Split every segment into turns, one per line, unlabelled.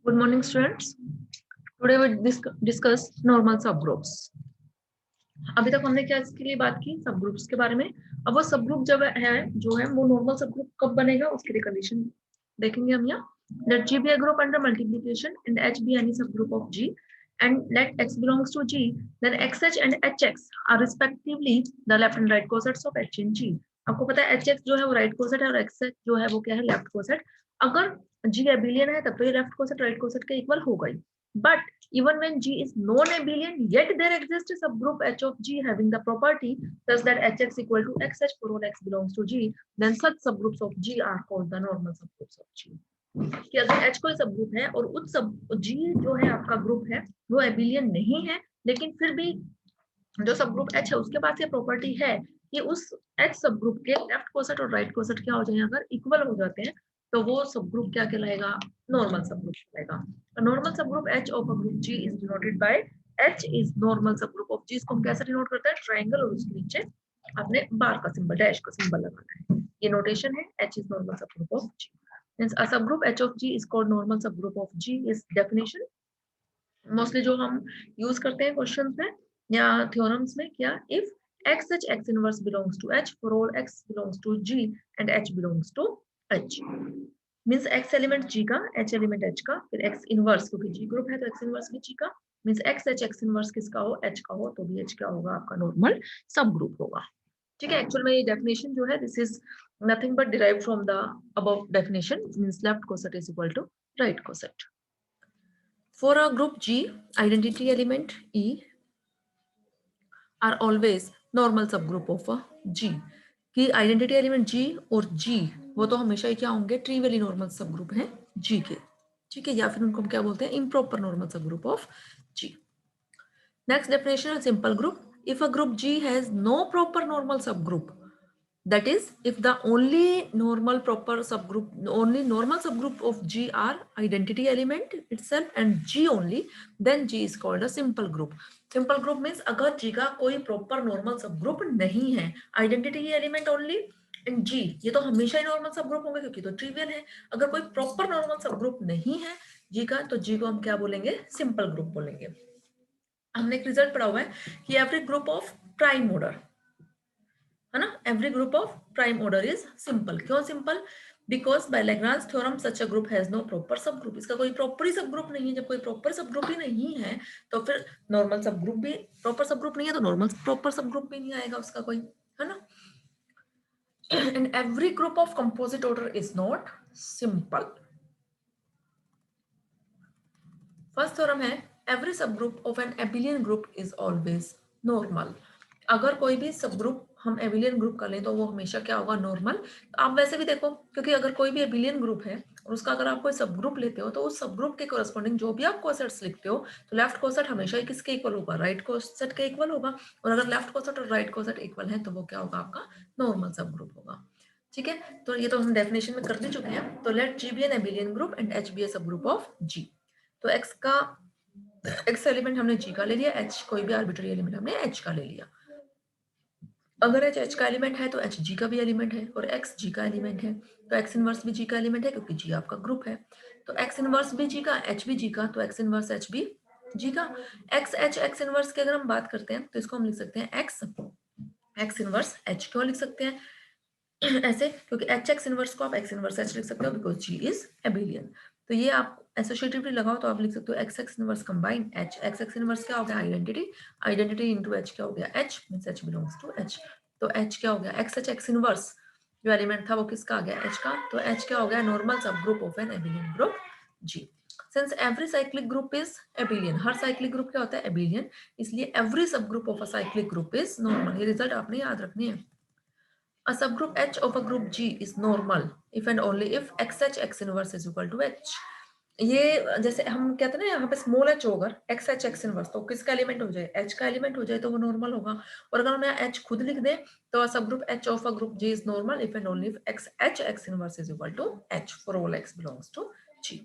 Good morning, students. Today we discuss normal subgroups. अभी तक हमने क्या इसके लिए बात की सब ग्रुप्स के बारे में. अब वो सब ग्रुप जब है जो है वो नॉर्मल सब ग्रुप कब बनेगा उसके लिए कंडीशन देखेंगे हम यहाँ. Let G be a group under multiplication and H be any subgroup of G and let X belongs to G, then XH and HX are respectively the left and right cosets of H and G. आपको पता है HX जो है वो right coset है और XH जो है वो क्या है लेफ्ट कोसेट. अगर G एबिलियन है तब तो ये लेफ्ट कोसेट राइट कोसेट के इक्वल होगा ही. But even when G is non-abelian, yet there exists a subgroup H of G having the property such that Hx equal to Xh for all X belongs to G, then such subgroups of G are called the normal subgroups of G. कि अगर H कोई subgroup है और उस सब G जो है आपका ग्रुप है वो एबिलियन नहीं है, लेकिन फिर भी जो सबग्रुप H है उसके पास ये प्रॉपर्टी है कि उस H सबग्रुप के लेफ्ट कोसेट और राइट कोसेट क्या हो जाए अगर इक्वल हो जाते हैं तो वो सबग्रुप क्या कहलाएगा, नॉर्मल सबग्रुप कहलाएगा. Normal subgroup H of a group G is denoted by H is normal subgroup of G. इसको हम कैसे डिनोट करते हैं, ट्रायंगल और उसके नीचे आपने बार का सिंबल डैश का सिंबल लगाना है. ये नोटेशन है. H is normal subgroup of G. Means a subgroup H of G is called normal subgroup of G is definition. Mostly जो हम यूज करते हैं क्वेश्चंस में या थ्योरम्स में, क्या if x such x inverse belongs to H for all x belongs to G and H belongs to H. Means x element G का, H element H का, फिर x इनवर्स क्योंकि G ग्रुप है तो x inverse भी G का. Means x H x inverse किसका हो, H का हो, तो भी H क्या होगा आपका नॉर्मल सब ग्रुप होगा. ठीक है. एक्चुअल में ये डेफिनेशन जो है this is nothing but derived from the above definition. Means left coset is equal to right coset. For a group G, identity element E are always normal subgroup of a G. कि identity element G और G वो तो हमेशा ही क्या होंगे, ट्रिवियली normal subgroup हैं G के. ठीक है, या फिर उनको हम क्या बोलते हैं, improper normal subgroup of G. Next definition है simple group. If a group G has no proper normal subgroup, that is if the only normal subgroup of G are identity element itself and G only, then G is called a simple group. Simple group means अगर G का कोई proper normal subgroup नहीं है, identity element only and G, ये तो हमेशा ही normal subgroup होंगे क्योंकि तो trivial है. अगर कोई proper normal subgroup नहीं है G का तो G को हम क्या बोलेंगे, simple group बोलेंगे. हमने एक रिजल्ट पढ़ा हुआ है कि every group of prime order है ना, every group of prime order is simple. क्यों simple, because by Lagrange theorem such a group has no proper sub group. इसका कोई प्रॉपर ही सब ग्रुप नहीं है. जब कोई प्रॉपर सब ग्रुप ही नहीं है तो फिर नॉर्मल सब ग्रुप भी, प्रॉपर सब ग्रुप नहीं है तो नॉर्मल प्रॉपर सब ग्रुप भी नहीं आएगा उसका कोई, है ना. And every group of composite order is not simple. First theorem है एवरी सब group of an abelian group is always normal. अगर कोई भी सब ग्रुप हम एबिलियन ग्रुप कर लें तो वो हमेशा क्या होगा, नॉर्मल. तो आप वैसे भी देखो, क्योंकि अगर कोई भी एबिलियन ग्रुप है और उसका अगर आप कोई सब ग्रुप लेते हो तो उस सब ग्रुप के कोरस्पॉन्डिंग जो भी आप कोसेट्स लिखते हो तो लेफ्ट कोसेट हमेशा ही किसके इक्वल होगा, राइट कोसेट के इक्वल होगा. और अगर लेफ्ट कोसेट और राइट कोसेट इक्वल है तो वो क्या होगा, आपका नॉर्मल सब ग्रुप होगा. ठीक है, तो ये तो हम डेफिनेशन में कर दे चुके हैं. तो let G be an abelian group and H be a sub group of G. तो x का x एलिमेंट हमने G का ले लिया, h कोई भी आर्बिट्री एलिमेंट हमने h का ले लिया. अगर h का एलिमेंट है तो h G का भी एलिमेंट है और x G का एलिमेंट है तो x इनवर्स भी G का एलिमेंट है क्योंकि G आपका ग्रुप है. तो x इनवर्स भी G का, h भी G का, तो x इनवर्स h भी G का. x इनवर्स की अगर हम बात करते हैं तो इसको हम लिख सकते हैं x इनवर्स h. क्यों लिख सकते हैं ऐसे, क्योंकि x इनवर्स को आप x इनवर्स h लिख सकते हो बिकॉज G इज एबिलियन. तो ये आप एसोसिएटिवली लगाओ तो आप लिख सकते हो x inverse combine h. x inverse क्या हो गया, आइडेंटिटी इनटू h क्या हो गया, h means h belongs to h. तो h क्या हो गया, x इनवर्स जो एलिमेंट था वो किसका आ गया, h का. तो h क्या हो गया, नॉर्मल सब group of an abelian group G. Since every cyclic group is abelian, हर साइक्लिक ग्रुप क्या होता है, एबिलियन, इसलिए एवरी सब group of a cyclic group is normal. ये रिजल्ट आपने याद रखनी है. A subgroup H of a group G is normal if and only if XH X inverse is equal to H. ये जैसे हम कहते हैं ना यहाँ पे स्मॉल h होगा XH X इनवर्स, तो किसका एलिमेंट हो जाए, h का एलिमेंट हो जाए तो वो नॉर्मल होगा. और अगर हम यहाँ h खुद लिख दें तो subgroup H of a group G is normal if and only if XH X inverse is equal to H for all x belongs to G.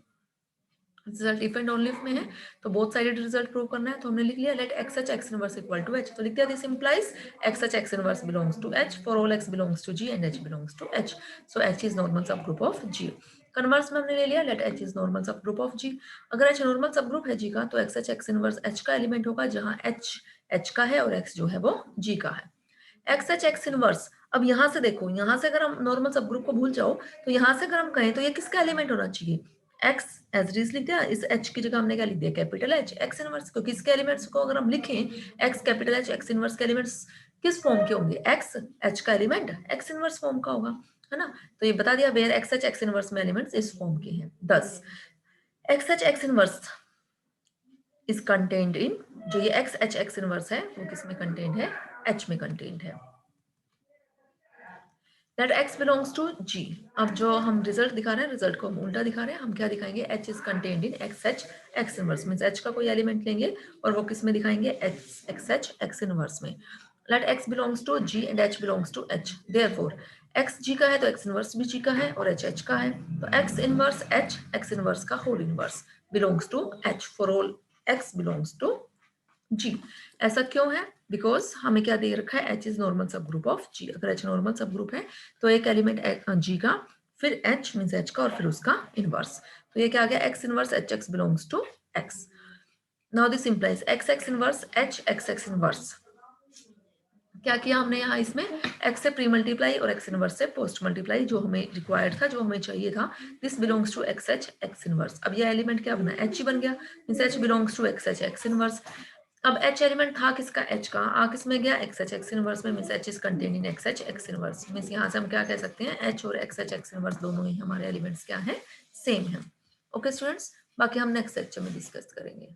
Result if and only if में है तो both sided result prove करना है. तो हमने लिख लिया let XH X inverse equal to H. तो लिख दिया this implies XH X inverse belongs to H for all x belongs to G and H belongs to H. So H is normal सब ग्रुप ऑफ G. कन्वर्स में हमने ले लिया, let H is normal सब group of G. अगर H normal सब group है G का, तो X H X inverse H का एलिमेंट होगा, जहां एच का है और एक्स जो है वो जी का है। एक्स एच एक्स इनवर्स, अब यहाँ से देखो, यहाँ से अगर हम नॉर्मल सब ग्रुप को भूल जाओ, तो यहाँ से अगर हम कहें तो ये किसका एलिमेंट होना चाहिए, एक्स एज इज लिख दिया, इस एच की जगह हमने क्या लिख दिया, कैपिटल एच एक्स इनवर्स, क्योंकि इसके एलिमेंट्स को अगर हम लिखें, X capital H X inverse के एलिमेंट्स किस फॉर्म के होंगे, एक्स एच का एलिमेंट एक्स इनवर्स फॉर्म का होगा, है ना। तो ये बता दिया where X H X inverse में एलिमेंट्स इस फॉर्म के हैं। 10 X H X inverse is contained in, जो ये एक्स एच एक्स इनवर्स है वो किस में कंटेन्ड है, एच में कंटेन्ड है। That x belongs to g। अब जो हम रिजल्ट दिखा रहे हैं, रिजल्ट को हम उल्टा दिखा रहे हैं, हम क्या दिखाएंगे, h is contained in x H X inverse, means h का कोई एलिमेंट लेंगे और वो किस में दिखाएंगे, एक्स एच एक्स इनवर्स में। Let x belongs to g and h belongs to h, therefore x g का है तो x इनवर्स भी g का है और h h का है, तो x inverse h x inverse का whole inverse belongs to h for all x belongs to G. ऐसा क्यों है, बिकॉज हमें क्या दे रखा है, एच इज नॉर्मल सब ग्रुप ऑफ जी। अगर एच नॉर्मल सब ग्रुप है तो एक एलिमेंट जी का, फिर एच मीन्स एच का और फिर उसका इनवर्स, तो ये क्या आ गया, X inverse H X belongs to X. Now this implies X X inverse H X X inverse. क्या किया हमने यहाँ, इसमें x से प्री मल्टीप्लाई और x इनवर्स से पोस्ट मल्टीप्लाई, जो हमें रिक्वायर्ड था, जो हमें चाहिए था, this belongs to X H X inverse. अब ये एलिमेंट क्या बना, h ही बन गया, means h belongs to X H X inverse. अब h एलिमेंट था किसका, h का, आ किस में गया, एक्स एच एक्स इनवर्स में, means h is contained in x H X inverse, means यहाँ से हम क्या कह सकते हैं, h और एक्स एच एक्स इनवर्स दोनों ही हमारे एलिमेंट्स क्या है, सेम है। ओके स्टूडेंट्स, बाकी हम नेक्स्ट लेक्चर में डिस्कस करेंगे।